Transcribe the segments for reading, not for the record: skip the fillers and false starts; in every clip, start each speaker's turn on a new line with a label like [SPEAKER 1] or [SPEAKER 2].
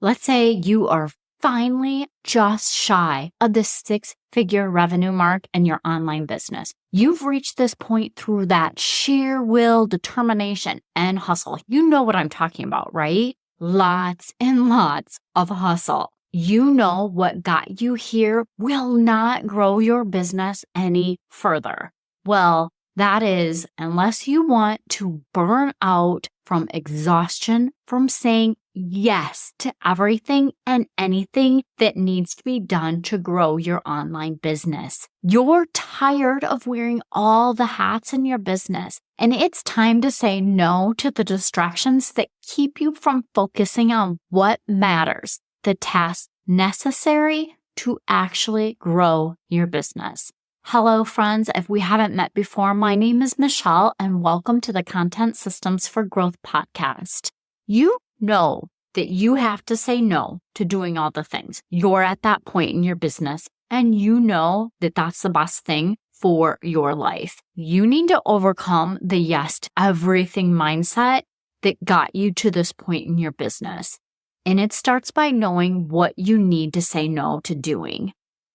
[SPEAKER 1] Let's say you are finally just shy of the 6-figure revenue mark in your online business. You've reached this point through that sheer will, determination, and hustle. You know what I'm talking about, right? Lots and lots of hustle. You know what got you here will not grow your business any further. Well, that is, unless you want to burn out from exhaustion from saying yes to everything and anything that needs to be done to grow your online business. You're tired of wearing all the hats in your business, and it's time to say no to the distractions that keep you from focusing on what matters, the tasks necessary to actually grow your business. Hello, friends. If we haven't met before, my name is Michele, and welcome to the Content Systems for Growth podcast. You know that you have to say no to doing all the things. You're at that point in your business, and you know that that's the best thing for your life. You need to overcome the yes to everything mindset that got you to this point in your business. And it starts by knowing what you need to say no to doing.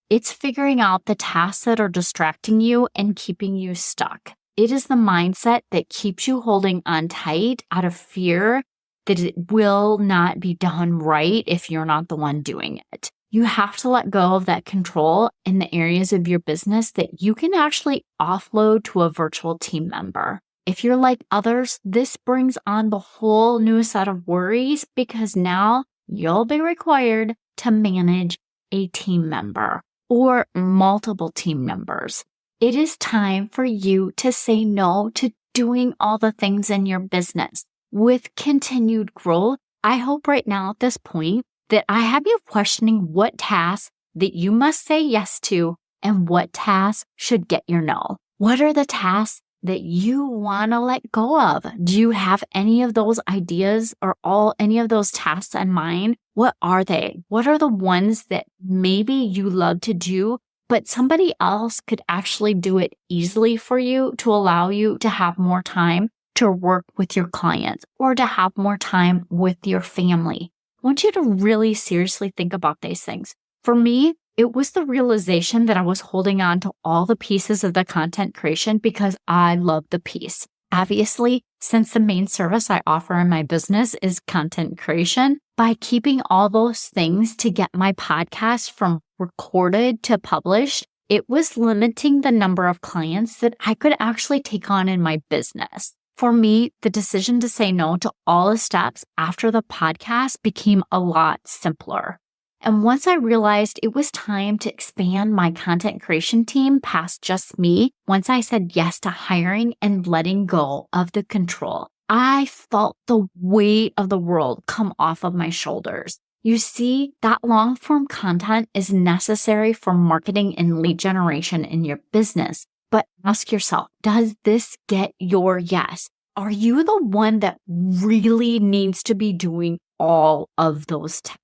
[SPEAKER 1] It's figuring out the tasks that are distracting you and keeping you stuck. It is the mindset that keeps you holding on tight out of fear that it will not be done right if you're not the one doing it. You have to let go of that control in the areas of your business that you can actually offload to a virtual team member. If you're like others, this brings on the whole new set of worries because now you'll be required to manage a team member or multiple team members. It is time for you to say no to doing all the things in your business. With continued growth, I hope right now at this point that I have you questioning what tasks that you must say yes to and what tasks should get your no. What are the tasks that you want to let go of? Do you have any of those ideas or any of those tasks in mind? What are they? What are the ones that maybe you love to do, but somebody else could actually do it easily for you to allow you to have more time to work with your clients or to have more time with your family? I want you to really seriously think about these things. For me, it was the realization that I was holding on to all the pieces of the content creation because I love the piece. Obviously, since the main service I offer in my business is content creation, by keeping all those things to get my podcast from recorded to published, it was limiting the number of clients that I could actually take on in my business. For me, the decision to say no to all the steps after the podcast became a lot simpler. And once I realized it was time to expand my content creation team past just me, once I said yes to hiring and letting go of the control, I felt the weight of the world come off of my shoulders. You see, that long-form content is necessary for marketing and lead generation in your business. But ask yourself, does this get your yes? Are you the one that really needs to be doing all of those tasks?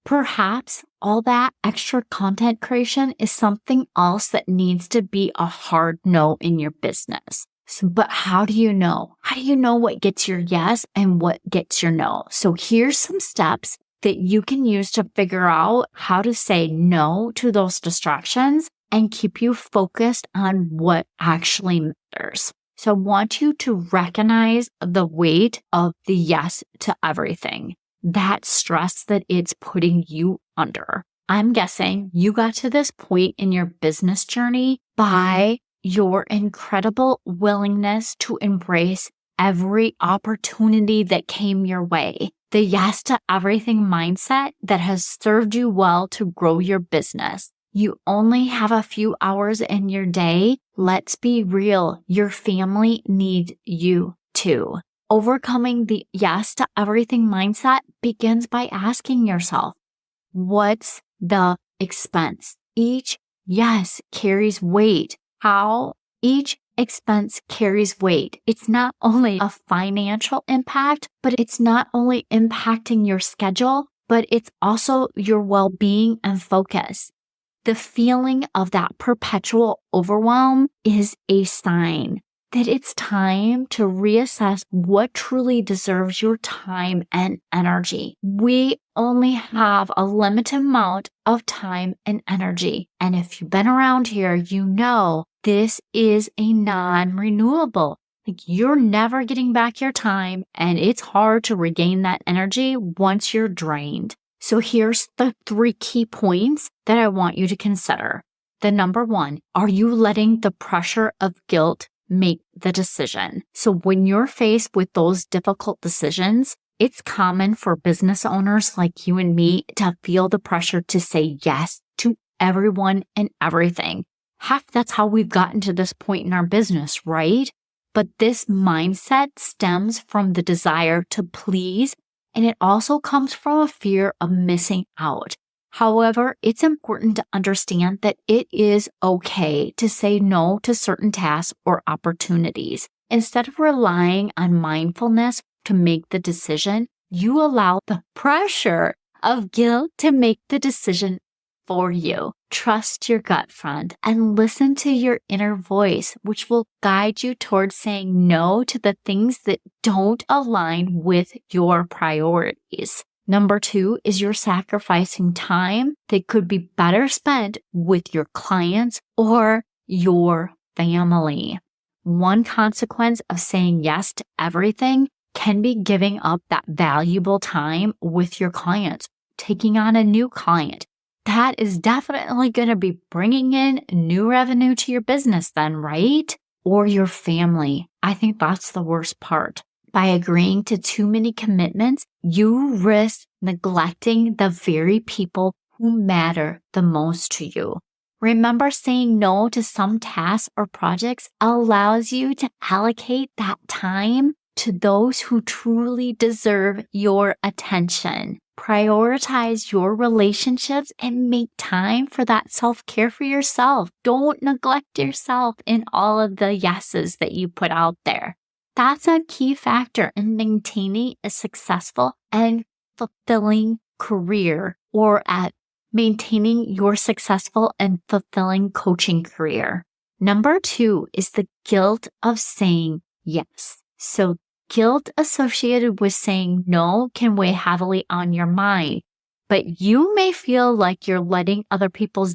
[SPEAKER 1] Perhaps all that extra content creation is something else that needs to be a hard no in your business. But how do you know? How do you know what gets your yes and what gets your no? So here's some steps that you can use to figure out how to say no to those distractions and keep you focused on what actually matters. So I want you to recognize the weight of the yes to everything. That stress that it's putting you under. I'm guessing you got to this point in your business journey by your incredible willingness to embrace every opportunity that came your way. The yes to everything mindset that has served you well to grow your business. You only have a few hours in your day. Let's be real. Your family needs you too. Overcoming the yes to everything mindset begins by asking yourself, what's the expense? Each yes carries weight. How? Each expense carries weight. It's not only a financial impact, but it's not only impacting your schedule, but it's also your well-being and focus. The feeling of that perpetual overwhelm is a sign that it's time to reassess what truly deserves your time and energy. We only have a limited amount of time and energy. And if you've been around here, you know this is a non-renewable. Like, you're never getting back your time, and it's hard to regain that energy once you're drained. So here's the 3 key points that I want you to consider. The number 1, are you letting the pressure of guilt make the decision? So when you're faced with those difficult decisions, it's common for business owners like you and me to feel the pressure to say yes to everyone and everything. Heck, that's how we've gotten to this point in our business, right? But this mindset stems from the desire to please, and it also comes from a fear of missing out. However, it's important to understand that it is okay to say no to certain tasks or opportunities. Instead of relying on mindfulness to make the decision, you allow the pressure of guilt to make the decision for you. Trust your gut, friend, and listen to your inner voice, which will guide you towards saying no to the things that don't align with your priorities. Number 2 is you're sacrificing time that could be better spent with your clients or your family. One consequence of saying yes to everything can be giving up that valuable time with your clients, taking on a new client. That is definitely going to be bringing in new revenue to your business then, right? Or your family. I think that's the worst part. By agreeing to too many commitments, you risk neglecting the very people who matter the most to you. Remember, saying no to some tasks or projects allows you to allocate that time to those who truly deserve your attention. Prioritize your relationships and make time for that self-care for yourself. Don't neglect yourself in all of the yeses that you put out there. That's a key factor in maintaining a successful and fulfilling career, or at maintaining your successful and fulfilling coaching career. Number 2 is the guilt of saying yes. So guilt associated with saying no can weigh heavily on your mind, but you may feel like you're letting other people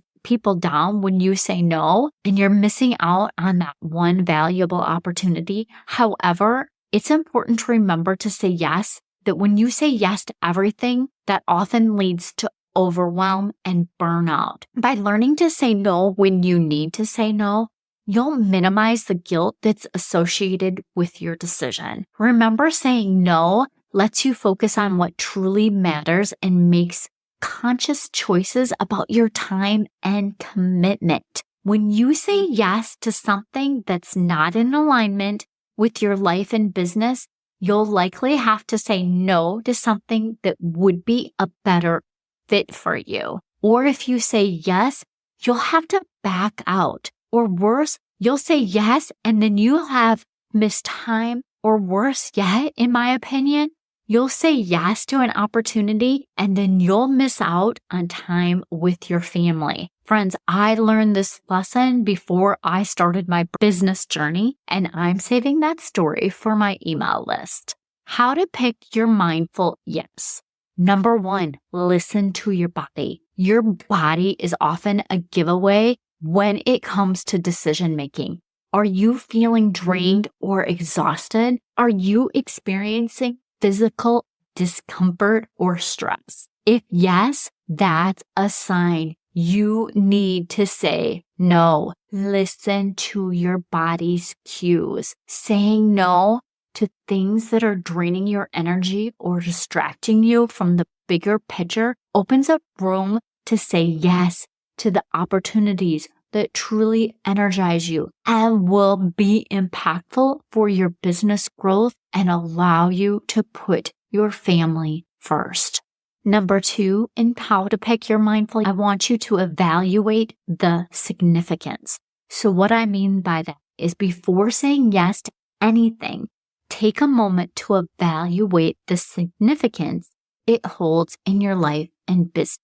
[SPEAKER 1] down when you say no, and you're missing out on that one valuable opportunity. However, it's important to remember to say yes, that when you say yes to everything, that often leads to overwhelm and burnout. By learning to say no when you need to say no, you'll minimize the guilt that's associated with your decision. Remember, saying no lets you focus on what truly matters and makes conscious choices about your time and commitment. When you say yes to something that's not in alignment with your life and business, you'll likely have to say no to something that would be a better fit for you. Or if you say yes, you'll have to back out. Or worse, you'll say yes and then you'll have missed time. Or worse yet, in my opinion, you'll say yes to an opportunity and then you'll miss out on time with your family. Friends, I learned this lesson before I started my business journey, and I'm saving that story for my email list. How to pick your mindful yes. Number 1, listen to your body. Your body is often a giveaway when it comes to decision making. Are you feeling drained or exhausted? Are you experiencing physical discomfort or stress? If yes, that's a sign you need to say no. Listen to your body's cues. Saying no to things that are draining your energy or distracting you from the bigger picture opens up room to say yes to the opportunities that truly energize you and will be impactful for your business growth and allow you to put your family first. Number 2, in how to pick your mindful, I want you to evaluate the significance. So what I mean by that is, before saying yes to anything, take a moment to evaluate the significance it holds in your life and business.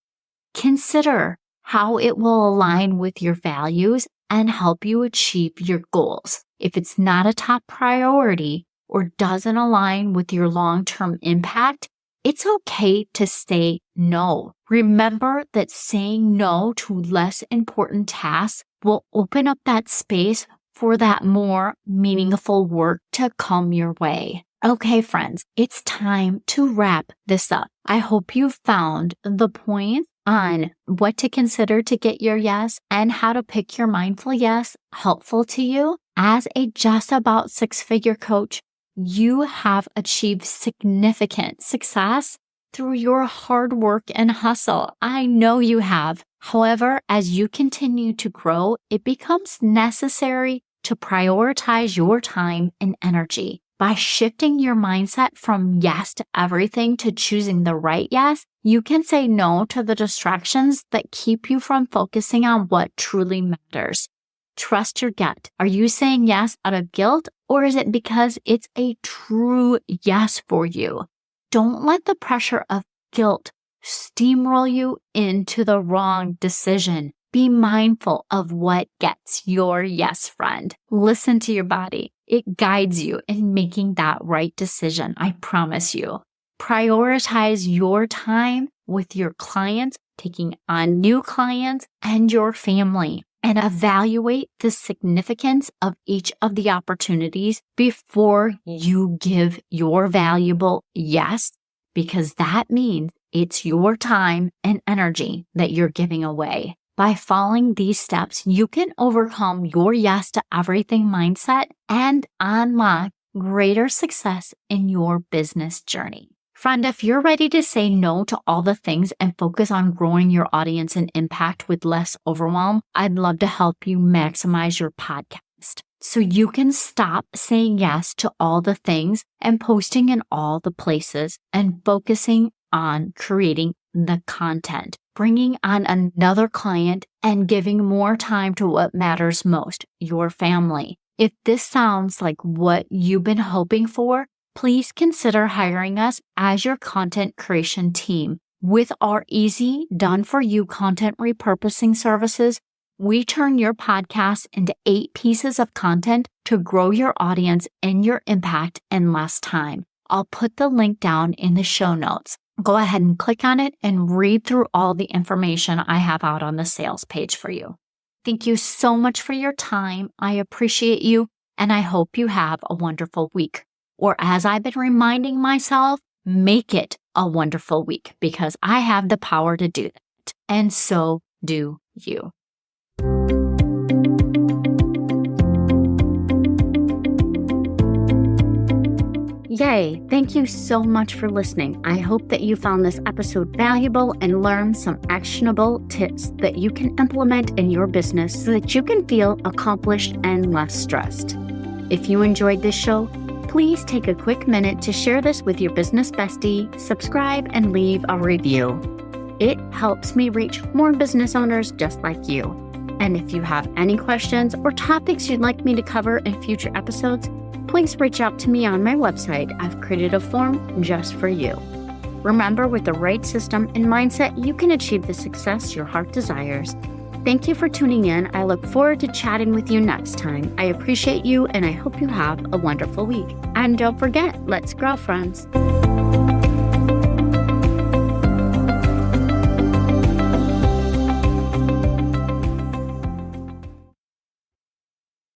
[SPEAKER 1] Consider how it will align with your values and help you achieve your goals. If it's not a top priority or doesn't align with your long-term impact, it's okay to say no. Remember that saying no to less important tasks will open up that space for that more meaningful work to come your way. Okay, friends, it's time to wrap this up. I hope you found the points on what to consider to get your yes and how to pick your mindful yes helpful to you. As a just about six-figure coach, you have achieved significant success through your hard work and hustle. I know you have. However, as you continue to grow, it becomes necessary to prioritize your time and energy. By shifting your mindset from yes to everything to choosing the right yes, you can say no to the distractions that keep you from focusing on what truly matters. Trust your gut. Are you saying yes out of guilt, or is it because it's a true yes for you? Don't let the pressure of guilt steamroll you into the wrong decision. Be mindful of what gets your yes, friend. Listen to your body. It guides you in making that right decision, I promise you. Prioritize your time with your clients, taking on new clients, and your family, and evaluate the significance of each of the opportunities before you give your valuable yes, because that means it's your time and energy that you're giving away. By following these steps, you can overcome your yes to everything mindset and unlock greater success in your business journey. Friend, if you're ready to say no to all the things and focus on growing your audience and impact with less overwhelm, I'd love to help you maximize your podcast so you can stop saying yes to all the things and posting in all the places and focusing on creating the content, bringing on another client, and giving more time to what matters most, your family. If this sounds like what you've been hoping for, please consider hiring us as your content creation team. With our easy, done-for-you content repurposing services, we turn your podcast into 8 pieces of content to grow your audience and your impact in less time. I'll put the link down in the show notes. Go ahead and click on it and read through all the information I have out on the sales page for you. Thank you so much for your time. I appreciate you, and I hope you have a wonderful week. Or as I've been reminding myself, make it a wonderful week, because I have the power to do that. And so do you. Yay! Thank you so much for listening. I hope that you found this episode valuable and learned some actionable tips that you can implement in your business so that you can feel accomplished and less stressed. If you enjoyed this show, please take a quick minute to share this with your business bestie, subscribe, and leave a review. It helps me reach more business owners just like you. And if you have any questions or topics you'd like me to cover in future episodes, please reach out to me on my website. I've created a form just for you. Remember, with the right system and mindset, you can achieve the success your heart desires. Thank you for tuning in. I look forward to chatting with you next time. I appreciate you, and I hope you have a wonderful week. And don't forget, let's grow, friends.